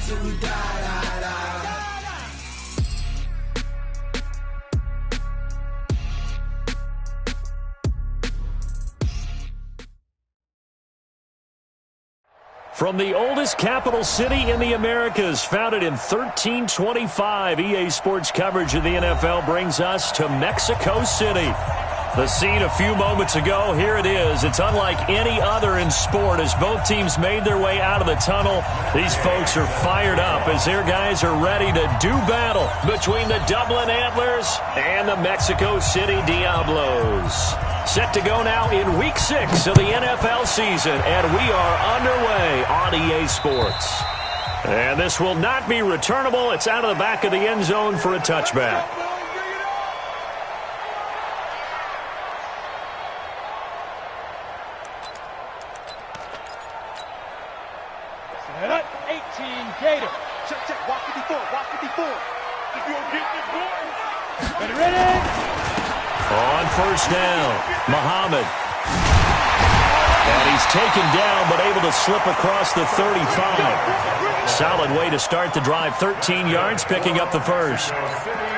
till we die. From the oldest capital city in the Americas, founded in 1325, EA Sports coverage of the NFL brings us to Mexico City. The scene a few moments ago, here it is. It's unlike any other in sport as both teams made their way out of the tunnel. These folks are fired up as their guys are ready to do battle between the Dublin Antlers and the Mexico City Diablos. Set to go now in Week 6 of the NFL season, and we are underway on EA Sports. And this will not be returnable. It's out of the back of the end zone for a touchback. Set up, 18, Gator. Check, walk 54, walk 54. If you don't get this boy. Ready? On first down, Muhammad. And he's taken down, but able to slip across the 35. Solid way to start the drive. 13 yards, picking up the first.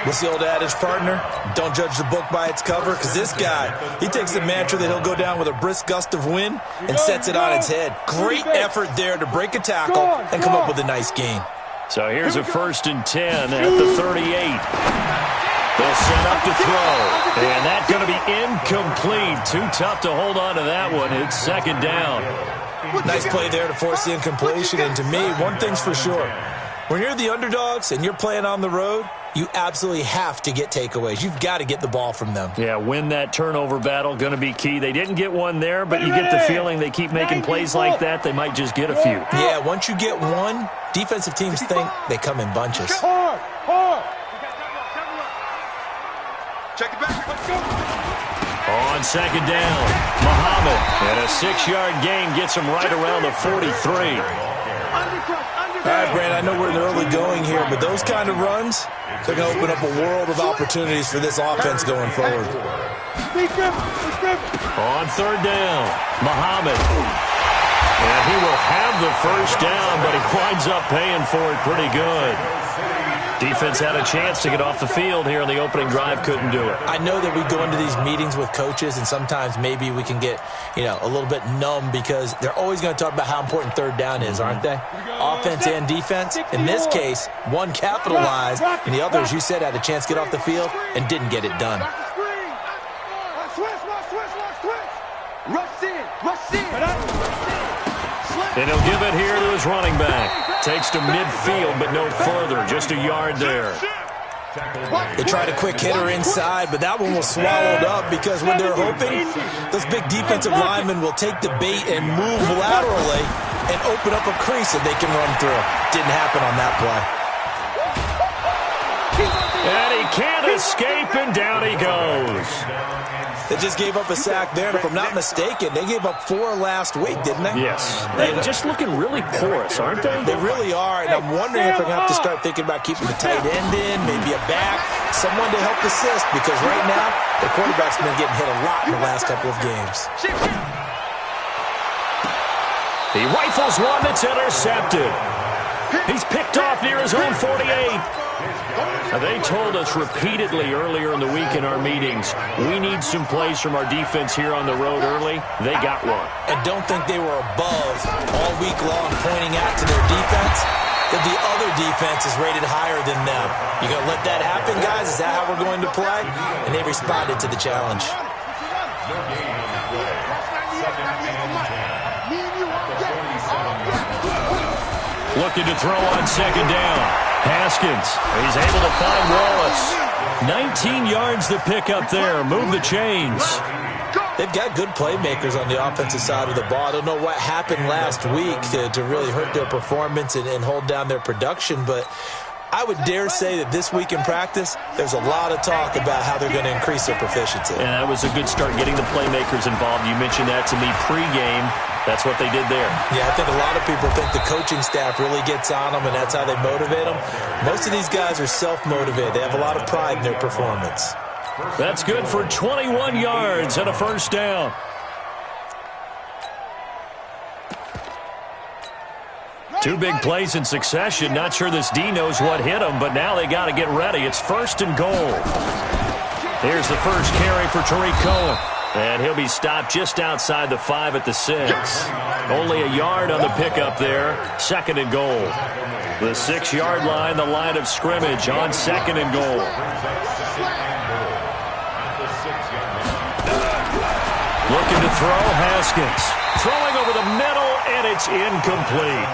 What's the old adage, partner? Don't judge the book by its cover, because this guy, he takes the mantra that he'll go down with a brisk gust of wind and sets it on its head. Great effort there to break a tackle and come up with a nice gain. So here's a 1st and 10 at the 38. They'll set up to throw, and that's going to be incomplete. Too tough to hold on to that one. It's 2nd down. Nice play there to force the incompletion, and to me, one thing's for sure. When you're the underdogs and you're playing on the road, you absolutely have to get takeaways. You've got to get the ball from them. Yeah, win that turnover battle, going to be key. They didn't get one there, but you get the feeling they keep making plays like that, they might just get a few. Yeah, once you get one, defensive teams think they come in bunches. Check it back. Let's go. On 2nd down, Muhammad. And a 6-yard gain gets him right around the 43. All right, Brand, I know we're in the early going here, but those kind of runs, they're going to open up a world of opportunities for this offense going forward. On 3rd down, Muhammad. And he will have the first down, but he winds up paying for it pretty good. Defense had a chance to get off the field here on the opening drive, couldn't do it. I know that we go into these meetings with coaches, and sometimes maybe we can get, a little bit numb because they're always going to talk about how important 3rd down is, aren't they? Offense and defense. In this case, one capitalized, and the other, as you said, had a chance to get off the field and didn't get it done. And he'll give it here to his running back. Takes to midfield, but no further. Just a yard there. They tried a quick hitter inside, but that one was swallowed up because when they're hoping, those big defensive linemen will take the bait and move laterally and open up a crease that they can run through. Didn't happen on that play. And he can't escape, and down he goes. They just gave up a sack there, and if I'm not mistaken, they gave up 4 last week, didn't they? Yes. They're just looking really porous, aren't they? They really are, and I'm wondering if they're going to have to start thinking about keeping the tight end in, maybe a back, someone to help assist, because right now, the quarterback's been getting hit a lot in the last couple of games. He rifles one that's intercepted. He's picked off near his own 48. They told us repeatedly earlier in the week in our meetings, we need some plays from our defense here on the road early. They got one. And don't think they were above all week long pointing out to their defense that the other defense is rated higher than them. You going to let that happen, guys? Is that how we're going to play? And they responded to the challenge. Looking to throw on 2nd down. Haskins, he's able to find Wallace. 19 yards to pick up there. Move the chains. They've got good playmakers on the offensive side of the ball. I don't know what happened last week to really hurt their performance and hold down their production, but I would dare say that this week in practice, there's a lot of talk about how they're going to increase their proficiency. And that was a good start getting the playmakers involved. You mentioned that to me pregame. That's what they did there. Yeah, I think a lot of people think the coaching staff really gets on them, and that's how they motivate them. Most of these guys are self-motivated. They have a lot of pride in their performance. That's good for 21 yards and a first down. Two big plays in succession. Not sure this D knows what hit him, but now they got to get ready. It's 1st and goal. Here's the first carry for Tariq Cohen. And he'll be stopped just outside the 5 at the 6. Only a yard on the pickup there. 2nd and goal. The 6-yard line, the line of scrimmage on 2nd and goal. Looking to throw, Haskins. Throwing over the middle, and it's incomplete.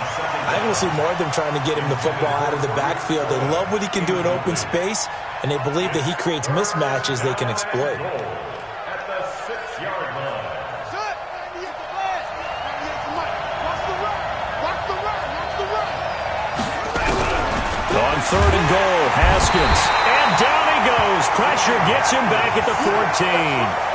I think we'll see more of them trying to get him the football out of the backfield. They love what he can do in open space, and they believe that he creates mismatches they can exploit. On 3rd and goal, Haskins. And down he goes. Pressure gets him back at the 14.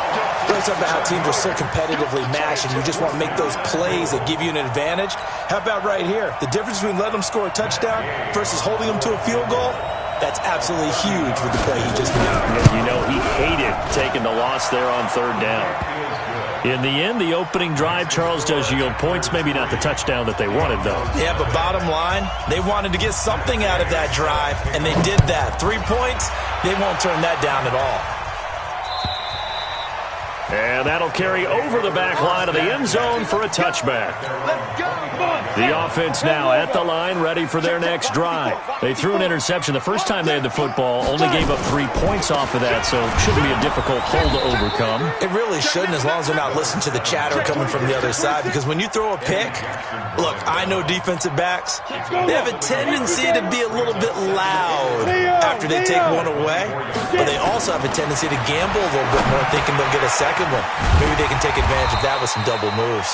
It's about how teams are so competitively matched, and you just want to make those plays that give you an advantage. How about right here? The difference between letting them score a touchdown versus holding them to a field goal, that's absolutely huge with the play he just made. You know, he hated taking the loss there on 3rd down. In the end, the opening drive, Charles, does yield points. Maybe not the touchdown that they wanted, though. Yeah, but bottom line, they wanted to get something out of that drive, and they did that. 3 points, they won't turn that down at all. And that'll carry over the back line of the end zone for a touchback. The offense now at the line, ready for their next drive. They threw an interception the first time they had the football, only gave up 3 points off of that, so it shouldn't be a difficult hole to overcome. It really shouldn't, as long as they're not listening to the chatter coming from the other side, because when you throw a pick, look, I know defensive backs, they have a tendency to be a little bit loud after they take one away, but they also have a tendency to gamble a little bit more, thinking they'll get a second one. Maybe they can take advantage of that with some double moves.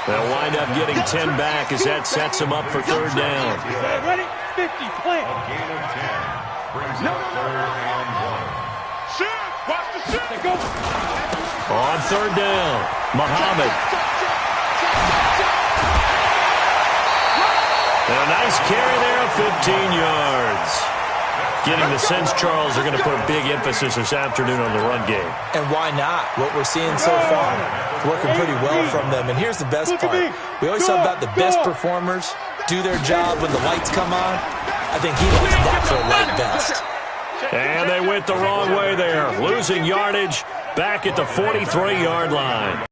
They'll wind up getting 10 back as that sets them up for 3rd down. Ready? 50, play. No. Shoot! Watch the shoot! They go. On 3rd down, Muhammad. And a nice carry there, 15 yards. Getting the sense, Charles, they're going to put a big emphasis this afternoon on the run game. And why not? What we're seeing so far, working pretty well from them. And here's the best part. We always talk about the best performers do their job when the lights come on. I think he likes natural light best. And they went the wrong way there, losing yardage back at the 43-yard line.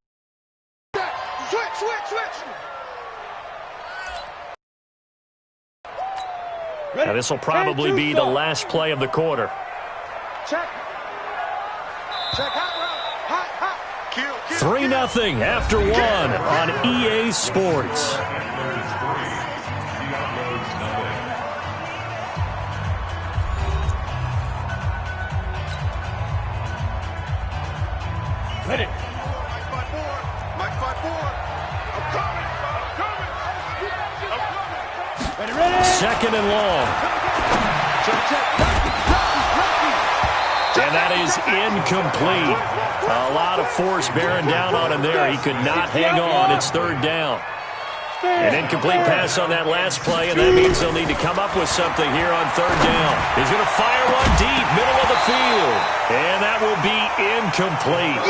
Now, this will probably be the last play of the quarter. Check. 3-0 after 1 on EA Sports. Ready. Mike 5-4. I'm coming. Ready. 2nd and long. And that is incomplete. A lot of force bearing down on him there. He could not hang on. It's 3rd down. An incomplete pass on that last play, and that means they'll need to come up with something here on 3rd down. He's going to fire one deep, middle of the field. And that will be incomplete.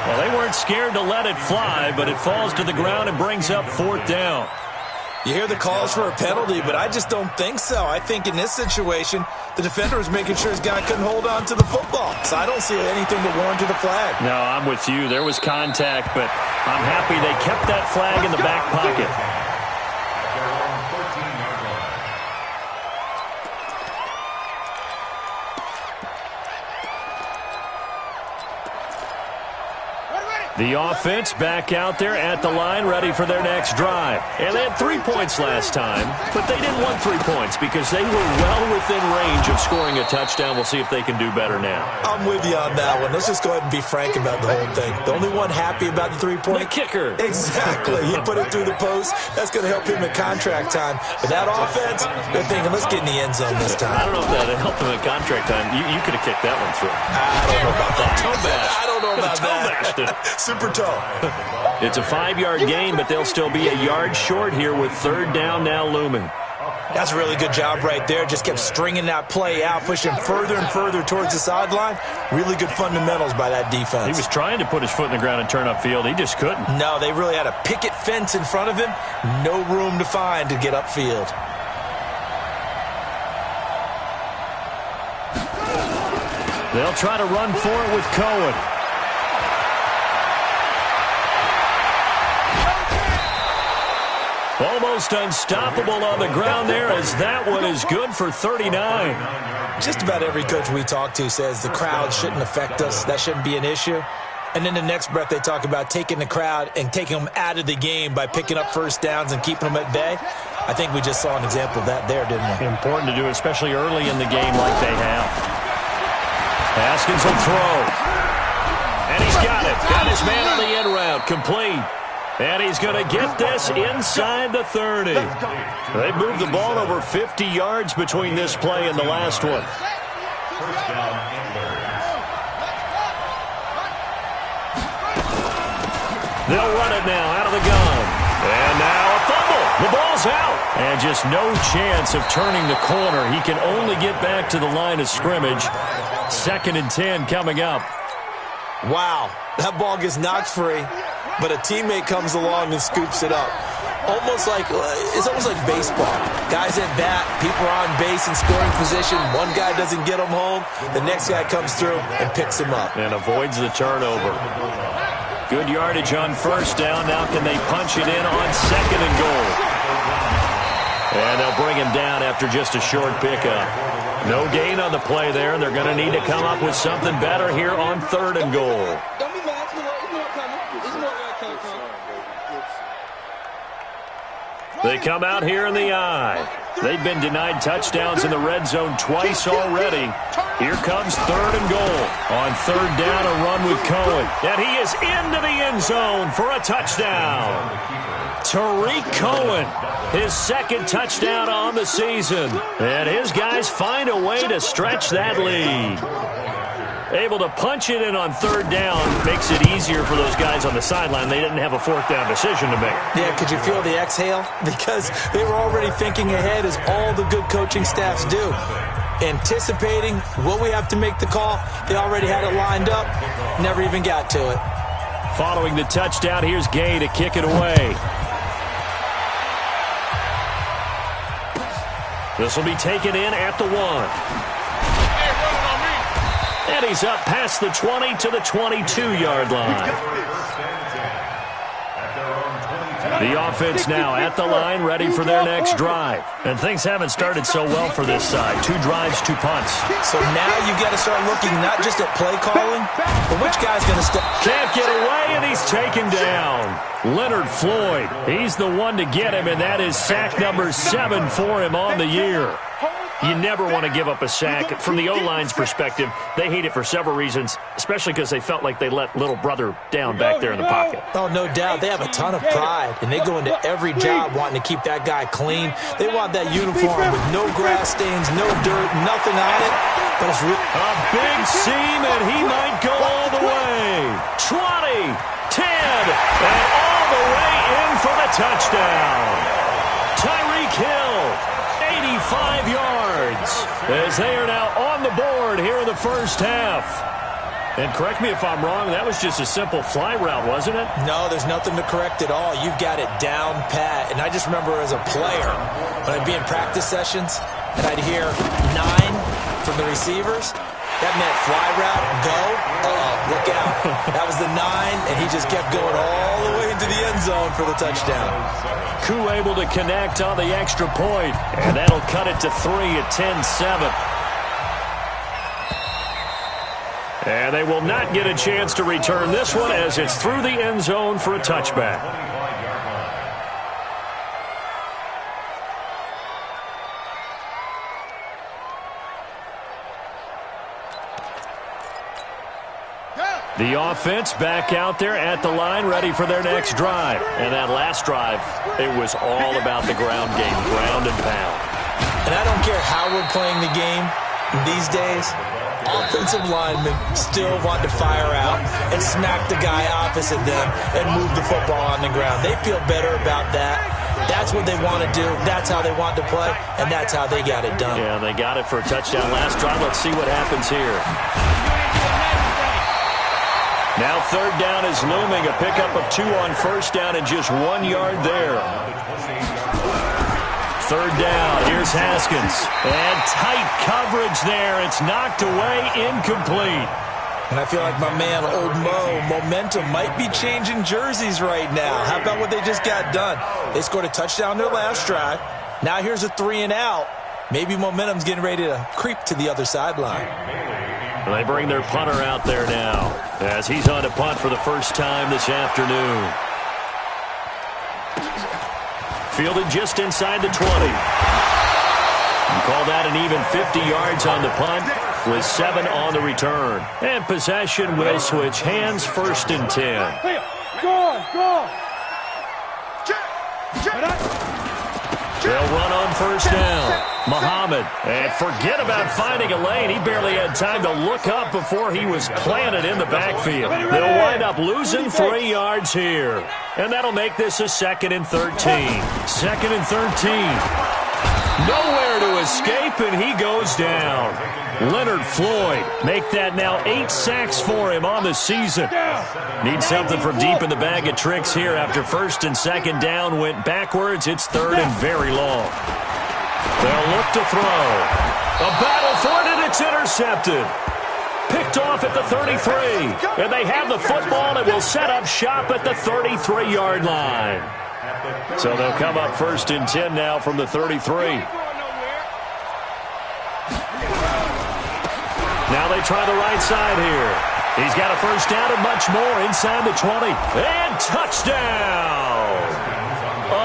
Well, they weren't scared to let it fly, but it falls to the ground and brings up 4th down. You hear the calls for a penalty, but I just don't think so. I think in this situation, the defender was making sure his guy couldn't hold on to the football. So I don't see anything to warrant a flag. No, I'm with you. There was contact, but I'm happy they kept that flag in the back pocket. The offense back out there at the line, ready for their next drive. And they had 3 points last time, but they didn't want 3 points because they were well within range of scoring a touchdown. We'll see if they can do better now. I'm with you on that one. Let's just go ahead and be frank about the whole thing. The only one happy about the 3-point? The kicker. Exactly. He put it through the post. That's going to help him at contract time. But that offense, they're thinking, let's get in the end zone this time. I don't know if that helped him at contract time. You could have kicked that one through. I don't know about that. Toe bash. I don't know about that. Super toe. It's a 5-yard gain, but they'll still be a yard short here with 3rd down now looming. That's a really good job right there. Just kept stringing that play out, pushing further and further towards the sideline. Really good fundamentals by that defense. He was trying to put his foot in the ground and turn upfield. He just couldn't. No, they really had a picket fence in front of him. No room to find to get upfield. They'll try to run for it with Cohen. Almost unstoppable on the ground there, as that one is good for 39. Just about every coach we talk to says the crowd shouldn't affect us. That shouldn't be an issue. And then the next breath they talk about taking the crowd and taking them out of the game by picking up first downs and keeping them at bay. I think we just saw an example of that there, didn't we? Important to do, especially early in the game like they have. Haskins will throw. And he's got it. Got his man on the in route. Complete. And he's going to get this inside the 30. They moved the ball over 50 yards between this play and the last one. They'll run it now out of the gun. And now a fumble. The ball's out. And just no chance of turning the corner. He can only get back to the line of scrimmage. 2nd and 10 coming up. Wow, that ball gets knocked free, but a teammate comes along and scoops it up. It's almost like baseball. Guys at bat, people are on base in scoring position. One guy doesn't get him home. The next guy comes through and picks him up. And avoids the turnover. Good yardage on first down. Now can they punch it in on 2nd and goal? And they'll bring him down after just a short pickup. No gain on the play there. They're going to need to come up with something better here on 3rd and goal. Don't be mad. It's more coming. It's more coming. They come out here in the eye. They've been denied touchdowns in the red zone twice already. Here comes 3rd and goal. On 3rd down, a run with Cohen. And he is into the end zone for a touchdown. Tariq Cohen, his 2nd touchdown on the season. And his guys find a way to stretch that lead. Able to punch it in on 3rd down makes it easier for those guys on the sideline. They didn't have a 4th down decision to make. Yeah, could you feel the exhale? Because they were already thinking ahead, as all the good coaching staffs do. Anticipating what we have to make the call. They already had it lined up. Never even got to it. Following the touchdown, here's Gay to kick it away. This will be taken in at the 1. And he's up past the 20 to the 22-yard line. The offense now at the line, ready for their next drive. And things haven't started so well for this side. 2 drives, 2 punts. So now you got to start looking not just at play calling, but which guy's going to step. Can't get away, and he's taken down. Leonard Floyd, he's the one to get him, and that is sack number 7 for him on the year. You never want to give up a sack. From the O-line's perspective, they hate it for several reasons, especially because they felt like they let little brother down back there in the pocket. Oh, no doubt. They have a ton of pride, and they go into every job wanting to keep that guy clean. They want that uniform with no grass stains, no dirt, nothing on it. But it's a big seam, and he might go all the way. 20, 10, and all the way in for the touchdown. Tyreek Hill, 85 yards, as they are now on the board here in the first half. And correct me if I'm wrong, that was just a simple fly route, wasn't it? No, there's nothing to correct at all. You've got it down pat. And I just remember as a player, when I'd be in practice sessions, and I'd hear 9 from the receivers, that meant fly route, go, look out. That was the 9, and he just kept going all the way into the end zone for the touchdown. Koo able to connect on the extra point, and that'll cut it to 3 at 10-7. And they will not get a chance to return this one as it's through the end zone for a touchback. The offense back out there at the line, ready for their next drive. And that last drive, it was all about the ground game, ground and pound. And I don't care how we're playing the game these days, offensive linemen still want to fire out and smack the guy opposite them and move the football on the ground. They feel better about that That's what they want to do. That's how they want to play, and that's how they got it done. Yeah, they got it for a touchdown last drive. Let's see what happens here. Now third down is looming. A pickup of 2 on first down and just 1 yard there. Third down. Here's Haskins. And tight coverage there. It's knocked away, incomplete. And I feel like my man, Old Mo, momentum might be changing jerseys right now. How about what they just got done? They scored a touchdown their last drive. Now here's a 3 and out. Maybe momentum's getting ready to creep to the other sideline. They bring their punter out there now as he's on to punt for the first time this afternoon. Fielded just inside the 20. You call that an even 50 yards on the punt with 7 on the return. And possession will switch hands, 1st and 10. Go! They'll run on first down. Muhammad. And forget about finding a lane. He barely had time to look up before he was planted in the backfield. They'll wind up losing 3 yards here. And that'll make this a 2nd and 13. 2nd and 13. Nowhere to escape, and he goes down. Leonard Floyd make that now 8 sacks for him on the season. Need something from deep in the bag of tricks here after 1st and 2nd down went backwards. It's 3rd and very long. They'll look to throw. A battle for it, and it's intercepted. Picked off at the 33. And they have the football and will set up shop at the 33-yard line. So they'll come up 1st and 10 now from the 33. Now they try the right side here. He's got a first down and much more inside the 20. And touchdown!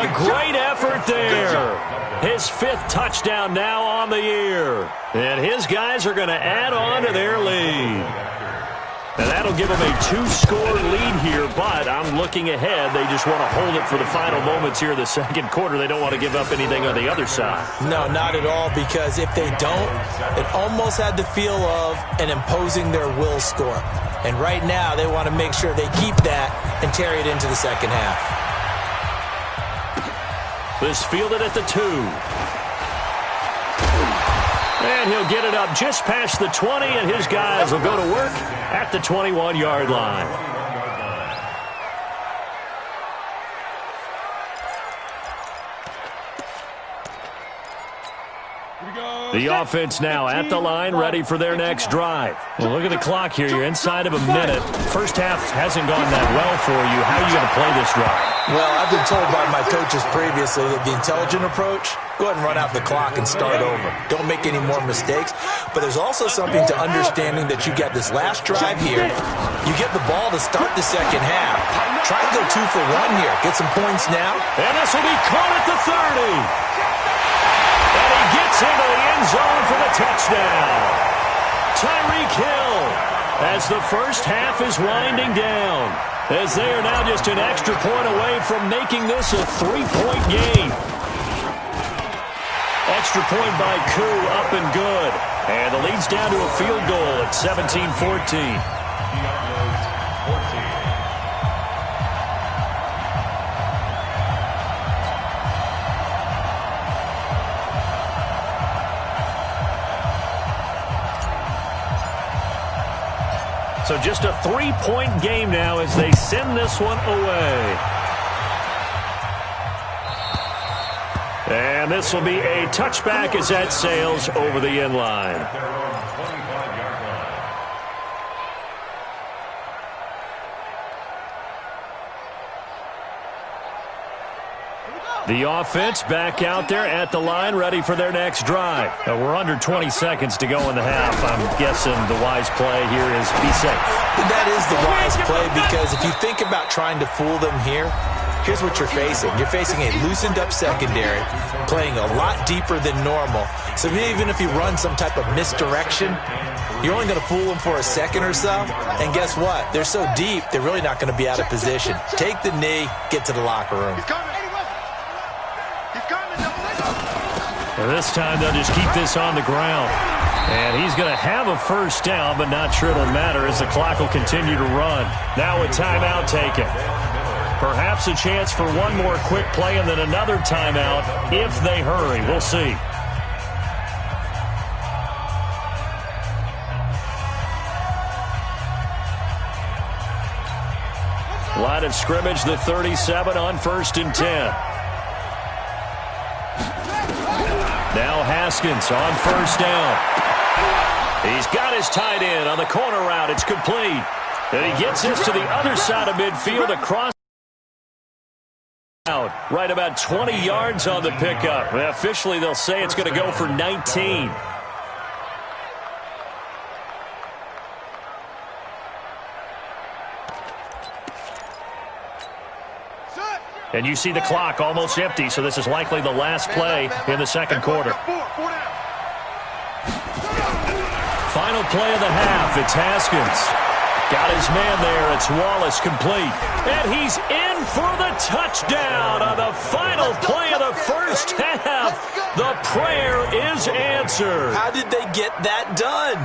A great effort there. His 5th touchdown now on the year. And his guys are going to add on to their lead. And that'll give them a 2-score lead here, but I'm looking ahead. They just want to hold it for the final moments here in the 2nd quarter. They don't want to give up anything on the other side. No, not at all, because if they don't, it almost had the feel of an imposing their will score. And right now, they want to make sure they keep that and carry it into the 2nd half. This fielded at the 2. And he'll get it up just past the 20, and his guys will go to work at the 21-yard line. The offense now at the line, ready for their next drive. Well, look at the clock here. You're inside of a minute. First half hasn't gone that well for you. How are you going to play this drive? Well, I've been told by my coaches previously that the intelligent approach, go ahead and run out the clock and start over. Don't make any more mistakes. But there's also something to understanding that you get this last drive here. You get the ball to start the 2nd half. Try to go 2 for 1 here. Get some points now. And this will be caught at the 30. And he gets into the end zone for the touchdown. Tyreek Hill as the first half is winding down. As they are now just an extra point away from making this a 3-point game. Extra point by Koo, up and good. And the lead's down to a field goal at 17-14. So just a 3-point game now as they send this one away. And this will be a touchback as that sails over the end line. The offense back out there at the line, ready for their next drive. We're under 20 seconds to go in the half. I'm guessing the wise play here is be safe. That is the wise play, because if you think about trying to fool them here, here's what you're facing. You're facing a loosened up secondary, playing a lot deeper than normal. So even if you run some type of misdirection, you're only going to fool them for a second or so. And guess what? They're so deep, they're really not going to be out of position. Take the knee, get to the locker room. And this time they'll just keep this on the ground. And he's going to have a first down, but not sure it'll matter as the clock will continue to run. Now a timeout taken. Perhaps a chance for one more quick play and then another timeout if they hurry. We'll see. Line of scrimmage, the 37 on 1st and 10. Now Haskins on 1st down. He's got his tight end on the corner route. It's complete. And he gets this to the other side of midfield across out. Right about 20 yards on the pickup. And officially, they'll say it's going to go for 19. And you see the clock almost empty, so this is likely the last play in the second quarter. Final play of the half. It's Haskins. Got his man there. It's Wallace complete. And he's in for the touchdown on the final play of the first half. The prayer is answered. How did they get that done?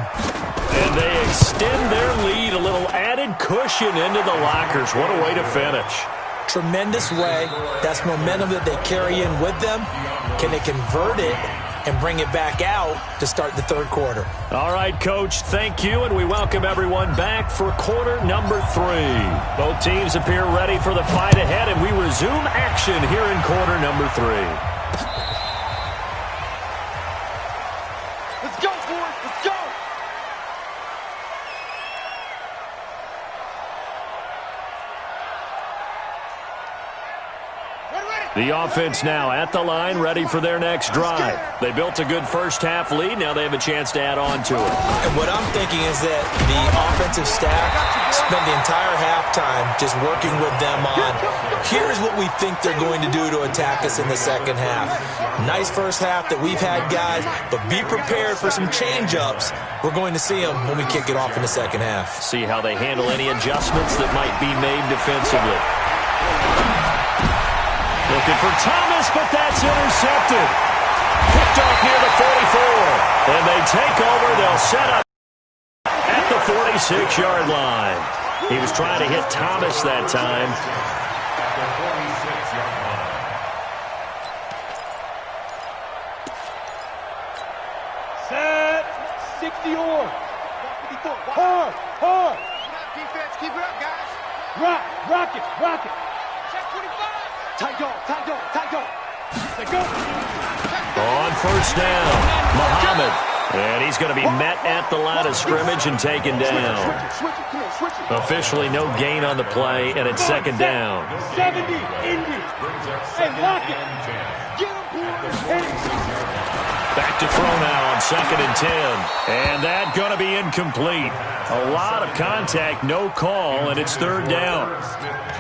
And they extend their lead, a little added cushion into the lockers. What a way to finish. Tremendous way. That's momentum that they carry in with them. Can they convert it and bring it back out to start the third quarter? All right, Coach, thank you, and we welcome everyone back for quarter number 3. Both teams appear ready for the fight ahead, and we resume action here in quarter number 3. Let's go, boys. Let's go. The offense now at the line, ready for their next drive. They built a good first half lead. Now they have a chance to add on to it. And what I'm thinking is that the offensive staff spent the entire halftime just working with them on, here's what we think they're going to do to attack us in the second half. Nice first half that we've had, guys, but be prepared for some change-ups. We're going to see them when we kick it off in the second half. See how they handle any adjustments that might be made defensively. Looking for Thomas, but that's intercepted. Picked off near the 44. And they take over. They'll set up at the 46-yard line. He was trying to hit Thomas that time. Set. 60 or. Hard. Hard. Defense, keep it up, guys. Rock it. Rock it. Check 25. Tight dog. Let's go. On first down, Muhammad. And he's going to be met at the line of scrimmage and taken down. Officially no gain on the play, and it's second down. 70, Indy. Hey, lock it. Get him, Back to throw now on 2nd and 10. And that going to be incomplete. A lot of contact, no call, and it's 3rd down.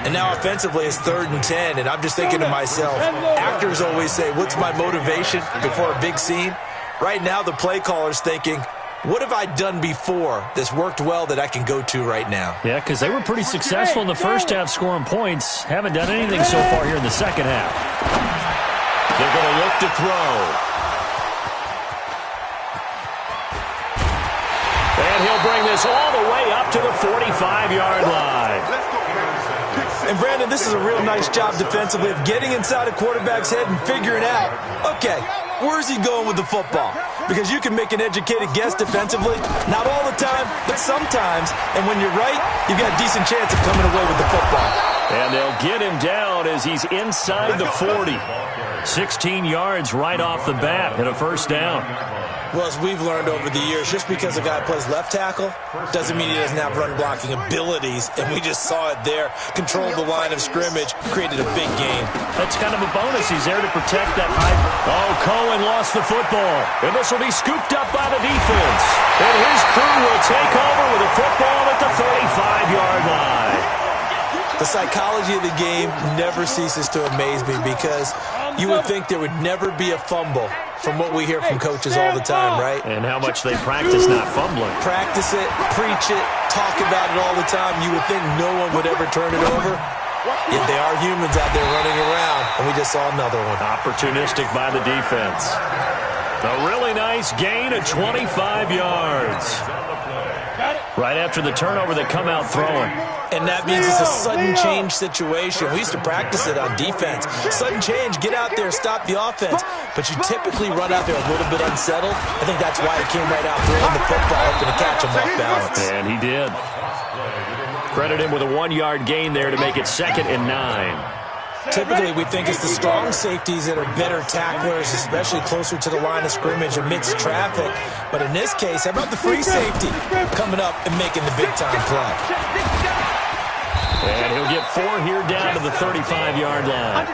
And now offensively it's 3rd and 10, and I'm just thinking to myself, actors always say, what's my motivation before a big scene? Right now the play caller's thinking, what have I done before that's worked well that I can go to right now? Yeah, because they were pretty successful in the first half scoring points. Haven't done anything so far here in the second half. They're going to look to throw. And he'll bring this all the way up to the 45-yard line. And, Brandon, this is a real nice job defensively of getting inside a quarterback's head and figuring out, okay, where's he going with the football? Because you can make an educated guess defensively, not all the time, but sometimes. And when you're right, you've got a decent chance of coming away with the football. And they'll get him down as he's inside the 40. 16 yards right off the bat and a first down. Well, as we've learned over the years, just because a guy plays left tackle doesn't mean he doesn't have run-blocking abilities, and we just saw it there. Controlled the line of scrimmage, created a big gain. That's kind of a bonus. He's there to protect that high. Oh, Cohen lost the football, and this will be scooped up by the defense. And his crew will take over with a football at the 35-yard line. The psychology of the game never ceases to amaze me because you would think there would never be a fumble from what we hear from coaches all the time, right? And how much they practice not fumbling. Practice it, preach it, talk about it all the time. You would think no one would ever turn it over. Yet they are humans out there running around, and we just saw another one. Opportunistic by the defense. A really nice gain of 25 yards. Right after the turnover, they come out throwing. And that means it's a sudden change situation. We used to practice it on defense. Sudden change, get out there, stop the offense. But you typically run out there a little bit unsettled. I think that's why he came right out throwing the football, hoping to catch him off balance. And he did. Credit him with a 1-yard gain there to make it 2nd and 9. Typically, we think it's the strong safeties that are better tacklers, especially closer to the line of scrimmage amidst traffic. But in this case, how about the free safety coming up and making the big-time play? And he'll get 4 here down to the 35-yard line.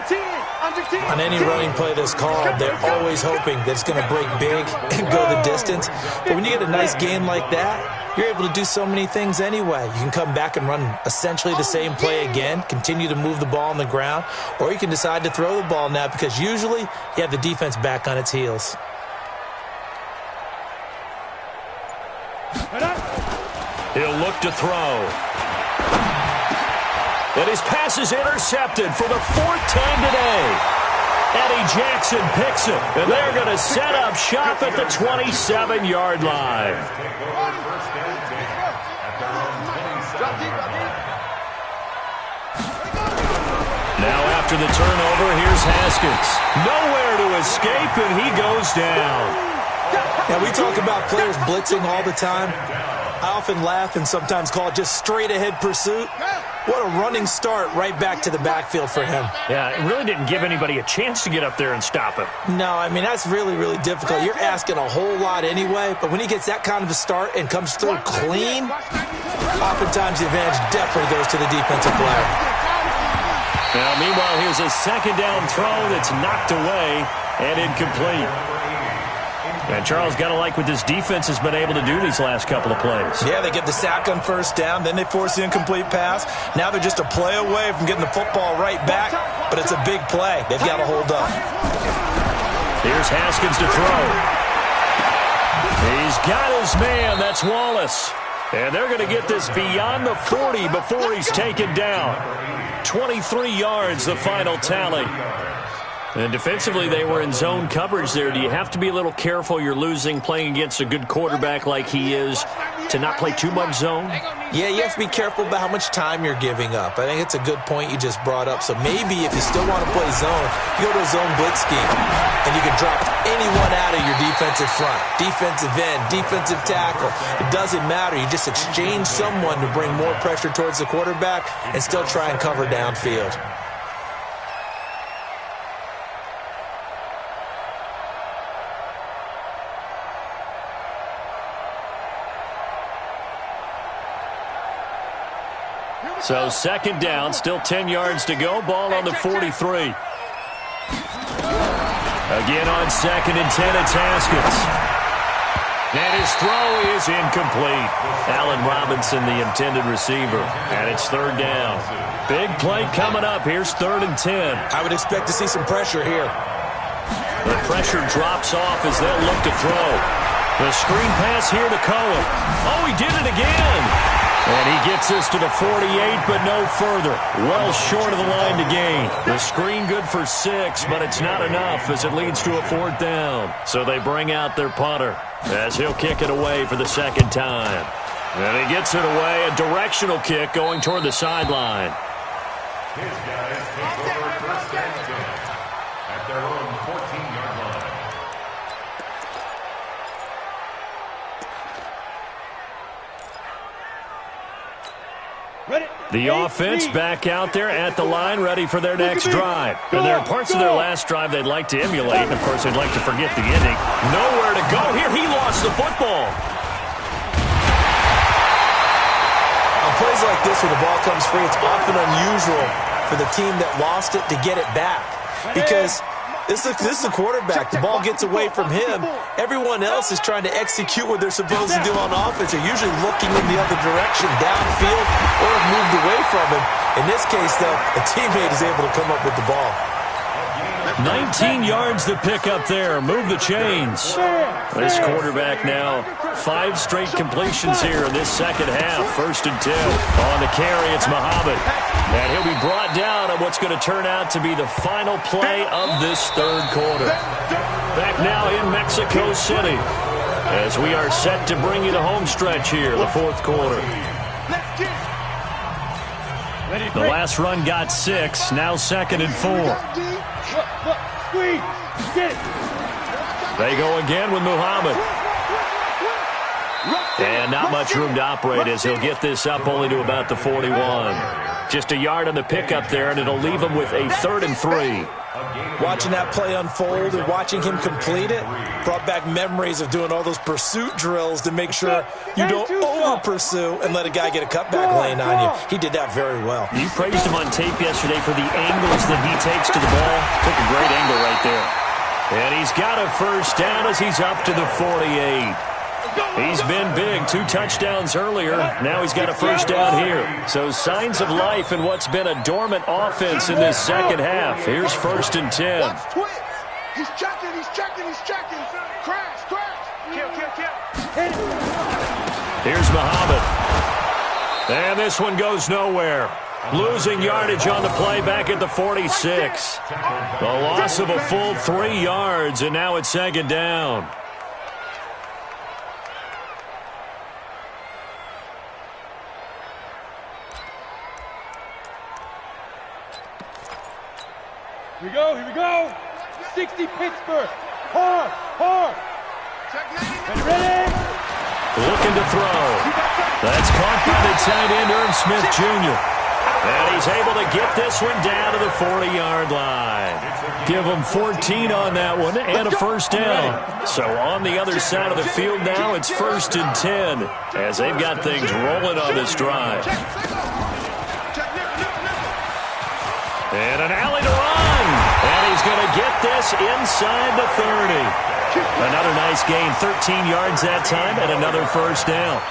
On any running play that's called, they're always hoping that it's going to break big and go the distance. But when you get a nice gain like that, you're able to do so many things anyway. You can come back and run essentially the same play again, continue to move the ball on the ground, or you can decide to throw the ball now because usually you have the defense back on its heels. He'll look to throw. And his pass is intercepted for the 4th time today. Eddie Jackson picks it, and they're going to set up shop at the 27-yard line. Now after the turnover, here's Haskins. Nowhere to escape, and he goes down. Now, we talk about players blitzing all the time. I often laugh and sometimes call it just straight-ahead pursuit. What a running start right back to the backfield for him. Yeah, it really didn't give anybody a chance to get up there and stop him. No, I mean, that's really, really difficult. You're asking a whole lot anyway, but when he gets that kind of a start and comes through clean, oftentimes the advantage definitely goes to the defensive player. Now, meanwhile, here's a 2nd down throw that's knocked away and incomplete. And Charles, got to like what this defense has been able to do these last couple of plays. Yeah, they get the sack on 1st down, then they force the incomplete pass. Now they're just a play away from getting the football right back, but it's a big play. They've got to hold up. Here's Haskins to throw. He's got his man. That's Wallace. And they're going to get this beyond the 40 before he's taken down. 23 yards, the final tally. And defensively, they were in zone coverage there. Do you have to be a little careful? You're losing playing against a good quarterback like he is to not play too much zone? Yeah, you have to be careful about how much time you're giving up. I think it's a good point you just brought up. So maybe if you still want to play zone, you go to a zone blitz scheme, and you can drop anyone out of your defensive front, defensive end, defensive tackle. It doesn't matter. You just exchange someone to bring more pressure towards the quarterback and still try and cover downfield. So 2nd down, still 10 yards to go. Ball on the 43. Again on 2nd and 10, it's Haskins. And his throw is incomplete. Allen Robinson, the intended receiver. And it's 3rd down. Big play coming up. Here's 3rd and 10. I would expect to see some pressure here. The pressure drops off as they'll look to throw. The screen pass here to Cohen. Oh, he did it again. And he gets us to the 48, but no further. Well short of the line to gain. The screen good for 6, but it's not enough as it leads to a 4th down. So they bring out their punter as he'll kick it away for the 2nd time. And he gets it away, a directional kick going toward the sideline. His guys take over 1st and 10 at their own 14-yard line. The offense back out there at the line, ready for their next drive. And there are parts of their last drive they'd like to emulate, and of course they'd like to forget the ending. Nowhere to go here. He lost the football. On plays like this where the ball comes free, it's often unusual for the team that lost it to get it back. Because this is the quarterback. The ball gets away from him. Everyone else is trying to execute what they're supposed to do on offense. They're usually looking in the other direction, downfield, or have moved away from him. In this case, though, a teammate is able to come up with the ball. 19 yards to pick up there. Move the chains. This quarterback now 5 straight completions here in this 2nd half. 1st and 10. On the carry, it's Muhammad. And he'll be brought down on what's going to turn out to be the final play of this 3rd quarter. Back now in Mexico City as we are set to bring you the home stretch here, the 4th quarter. The last run got 6, now 2nd and 4. Squeeze. Get it. They go again with Muhammad. And not much room to operate as he'll get this up only to about the 41. Just a yard on the pickup there, and it'll leave him with a 3rd and 3. Watching that play unfold and watching him complete it brought back memories of doing all those pursuit drills to make sure you don't over-pursue and let a guy get a cutback lane on you. He did that very well. You praised him on tape yesterday for the angles that he takes to the ball. Took a great angle right there. And he's got a first down as he's up to the 48. He's been big, 2 touchdowns earlier. Now he's got a first down here. So signs of life in what's been a dormant offense in this second half. Here's 1st and 10. He's checking. Crash. Kill. Here's Muhammad. And this one goes nowhere. Losing yardage on the play back at the 46. The loss of a full 3 yards, and now it's 2nd down. Here we go. 60 Pittsburgh. Hard. Ready? Looking to throw. That's caught by the tight end, Irv Smith Jr. And he's able to get this one down to the 40-yard line. Give him 14 on that one and a first down. So on the other side of the field now, it's 1st and 10 as they've got things rolling on this drive. And an alley to run. And he's going to get this inside the 30. Another nice gain, 13 yards that time, and another first down.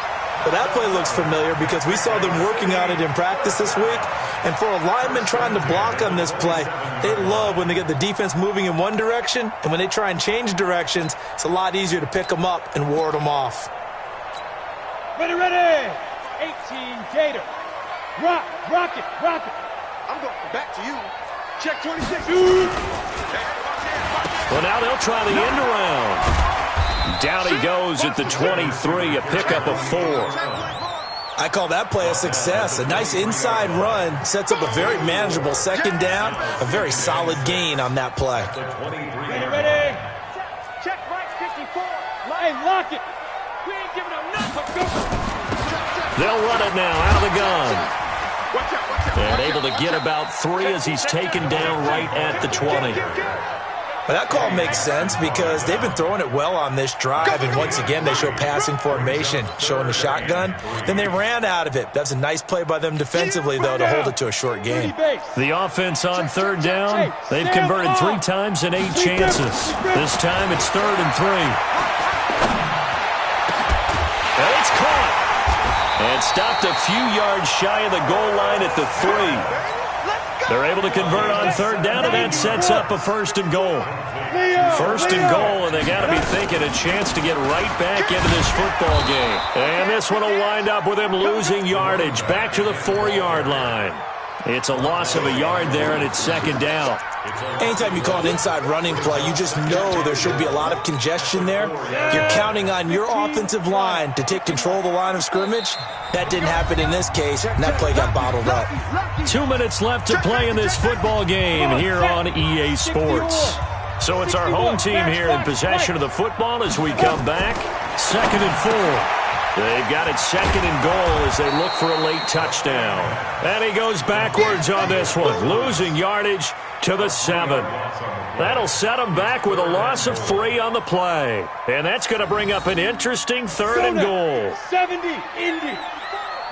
Well, that play looks familiar because we saw them working on it in practice this week. And for a lineman trying to block on this play, they love when they get the defense moving in one direction. And when they try and change directions, it's a lot easier to pick them up and ward them off. Ready. 18 Gator. Rock it. I'm going back to you. Check 26. Well, now they'll try the end around. Down he goes at the 23, a pickup of 4. I call that play a success. A nice inside run sets up a very manageable 2nd down, a very solid gain on that play. Ready. Check right 54. Hey, lock it. We ain't giving them nothing. They'll run it now out of the gun. And able to get about 3 as he's taken down right at the 20. Well, that call makes sense because they've been throwing it well on this drive, and once again they show passing formation, showing the shotgun. Then they ran out of it. That's a nice play by them defensively, though, to hold it to a short gain. The offense on 3rd down, they've converted 3 times in 8 chances. This time it's 3rd and 3. And it's caught. And stopped a few yards shy of the goal line at the 3. They're able to convert on 3rd down, and that sets up a 1st and goal. 1st and goal, and they got to be thinking a chance to get right back into this football game. And this one will wind up with them losing yardage back to the 4-yard line. It's a loss of a yard there, and it's 2nd down. Anytime you call an inside running play, you just know there should be a lot of congestion there. You're counting on your offensive line to take control of the line of scrimmage. That didn't happen in this case, and that play got bottled up. 2 minutes left to play in this football game here on EA Sports. So it's our home team here in possession of the football as we come back. 2nd and 4. They've got it 2nd and goal as they look for a late touchdown. And he goes backwards on this one, losing yardage to the 7. That'll set him back with a loss of 3 on the play. And that's going to bring up an interesting 3rd and goal. 70, Indy.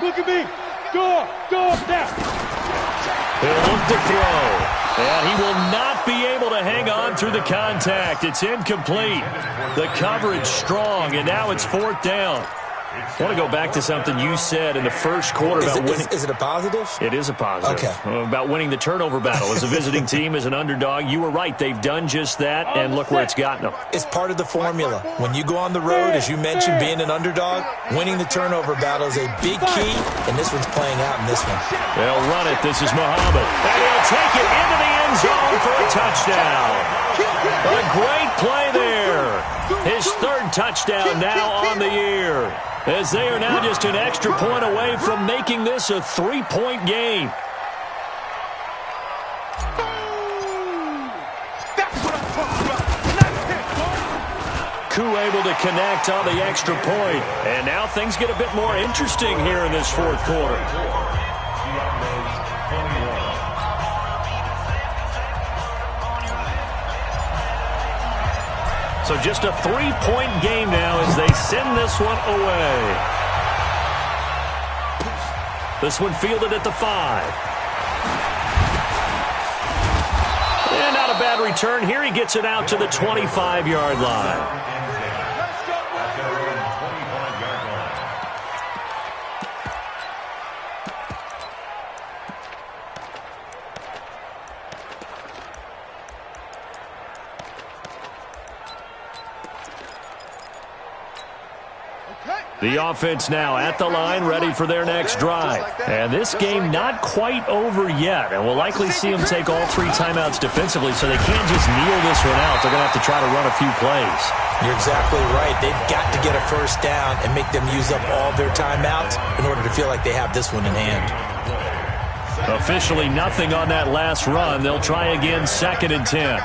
Look at me. Go up now. He'll look to throw. And he will not be able to hang on through the contact. It's incomplete. The coverage strong, and now it's 4th down. I want to go back to something you said in the first quarter about winning. Is it a positive? It is a positive. Okay. About winning the turnover battle as a visiting team, as an underdog. You were right. They've done just that, and look where it's gotten them. It's part of the formula. When you go on the road, as you mentioned, being an underdog, winning the turnover battle is a big key, and this one's playing out in this one. They'll run it. This is Muhammad. And he'll take it into the end zone for a touchdown. A great play there. His 3rd touchdown now on the year, as they are now just an extra point away from making this a 3-point game. Ku able to connect on the extra point. And now things get a bit more interesting here in this fourth quarter. So just a 3-point game now as they send this one away. This one fielded at the 5. And not a bad return here. He gets it out to the 25-yard line. The offense now at the line, ready for their next drive. And this game not quite over yet. And we'll likely see them take all 3 timeouts defensively, so they can't just kneel this one out. They're going to have to try to run a few plays. You're exactly right. They've got to get a first down and make them use up all their timeouts in order to feel like they have this one in hand. Officially nothing on that last run. They'll try again, 2nd and 10.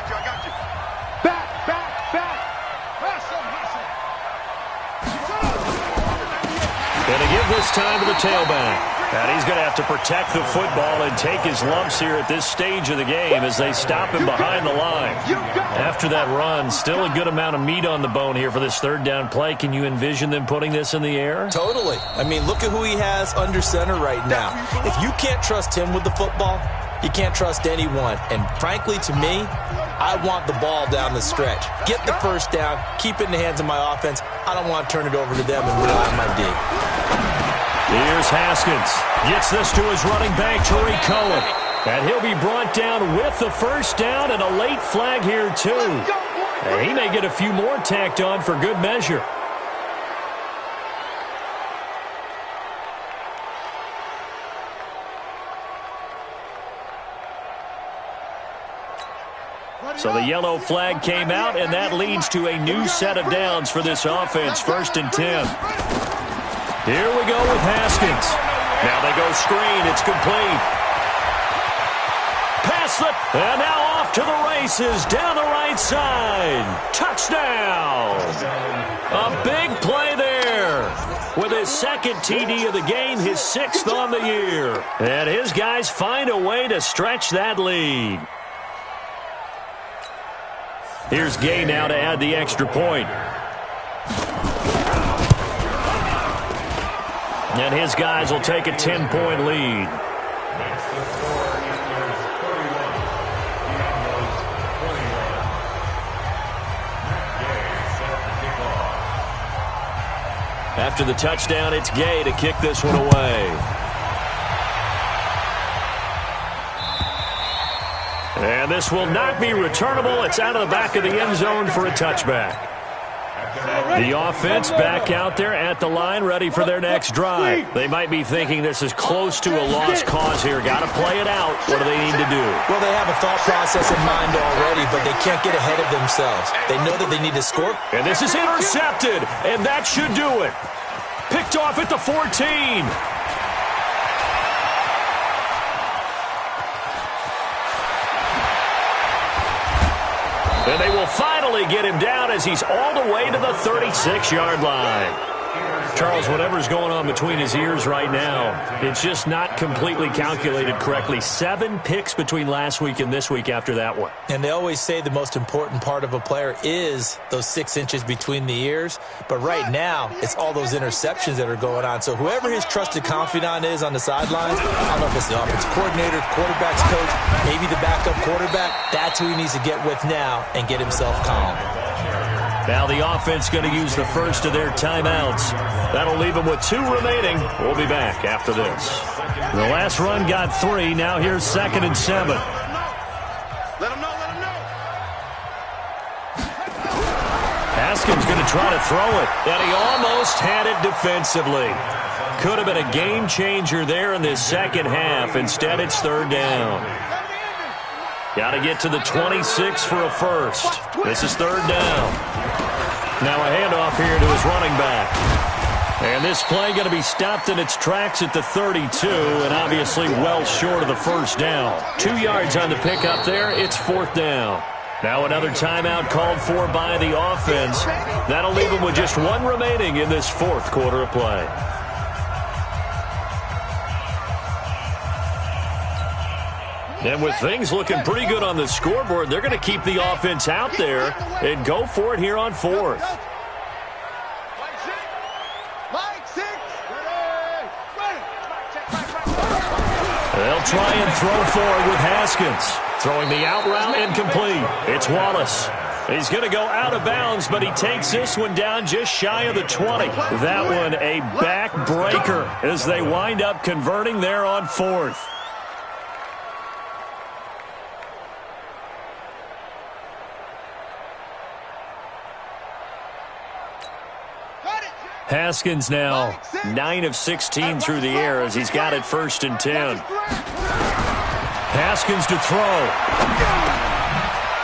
Going to give this time to the tailback. And he's going to have to protect the football and take his lumps here at this stage of the game as they stop him behind the line. After that run, still a good amount of meat on the bone here for this 3rd down play. Can you envision them putting this in the air? Totally. I mean, look at who he has under center right now. If you can't trust him with the football, you can't trust anyone. And frankly, to me, I want the ball down the stretch. Get the first down, keep it in the hands of my offense. I don't want to turn it over to them and rely on my D. Here's Haskins. Gets this to his running back, Tariq Cohen. And he'll be brought down with the first down and a late flag here, too. And he may get a few more tacked on for good measure. So the yellow flag came out, and that leads to a new set of downs for this offense, 1st and 10. Here we go with Haskins. Now they go screen. It's complete. Pass slip. And now off to the races down the right side. Touchdown. A big play there. With his 2nd TD of the game, his 6th on the year. And his guys find a way to stretch that lead. Here's Gay now to add the extra point. And his guys will take a 10-point lead. After the touchdown, it's Gay to kick this one away. And this will not be returnable. It's out of the back of the end zone for a touchback. The offense back out there at the line, ready for their next drive. They might be thinking this is close to a lost cause here. Got to play it out. What do they need to do? Well, they have a thought process in mind already, but they can't get ahead of themselves. They know that they need to score. And this is intercepted, and that should do it. Picked off at the 14. And they will finally get him down as he's all the way to the 36-yard line. Charles, whatever's going on between his ears right now, it's just not completely calculated correctly. 7 picks between last week and this week after that one. And they always say the most important part of a player is those 6 inches between the ears. But right now, it's all those interceptions that are going on. So whoever his trusted confidant is on the sidelines, I don't know if it's the offensive coordinator, quarterback's coach, maybe the backup quarterback, that's who he needs to get with now and get himself calm. Now the offense going to use the first of their timeouts. That'll leave them with 2 remaining. We'll be back after this. The last run got 3. Now here's 2nd and 7. Let him know, let him know. Haskins going to try to throw it, and he almost had it defensively. Could have been a game changer there in this second half. Instead, it's 3rd down. Got to get to the 26 for a first. This is 3rd down. Now a handoff here to his running back. And this play going to be stopped in its tracks at the 32, and obviously well short of the first down. 2 yards on the pickup there. It's 4th down. Now another timeout called for by the offense. That'll leave them with just one remaining in this fourth quarter of play. And with things looking pretty good on the scoreboard, they're going to keep the offense out there and go for it here on fourth. They'll try and throw forward with Haskins. Throwing the out route incomplete. It's Wallace. He's going to go out of bounds, but he takes this one down just shy of the 20. That one a backbreaker as they wind up converting there on fourth. Haskins now 9 of 16 through the air as he's got it 1st and 10. Haskins to throw.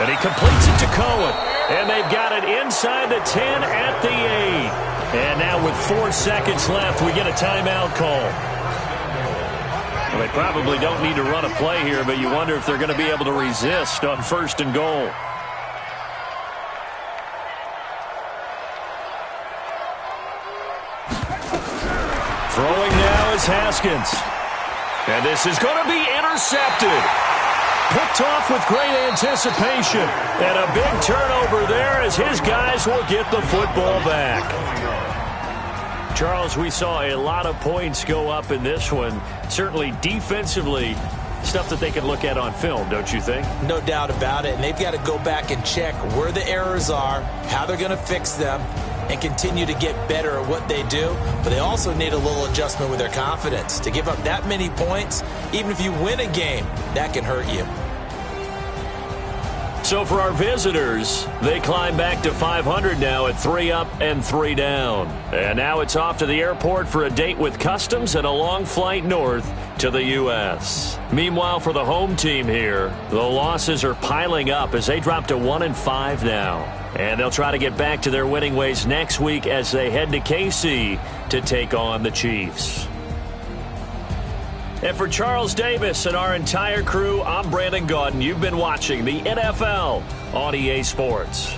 And he completes it to Cohen. And they've got it inside the 10 at the 8. And now with 4 seconds left, we get a timeout call. Well, they probably don't need to run a play here, but you wonder if they're going to be able to resist on 1st and goal. Throwing now is Haskins. And this is going to be intercepted. Picked off with great anticipation. And a big turnover there as his guys will get the football back. Charles, we saw a lot of points go up in this one. Certainly defensively, stuff that they can look at on film, don't you think? No doubt about it. And they've got to go back and check where the errors are, how they're going to fix them, and continue to get better at what they do. But they also need a little adjustment with their confidence. To give up that many points, even if you win a game, that can hurt you. So for our visitors, they climb back to 500 now at 3 up and 3 down. And now it's off to the airport for a date with Customs and a long flight north to the U.S. Meanwhile, for the home team here, the losses are piling up as they drop to 1-5 now. And they'll try to get back to their winning ways next week as they head to KC to take on the Chiefs. And for Charles Davis and our entire crew, I'm Brandon Gaudin. You've been watching the NFL on EA Sports.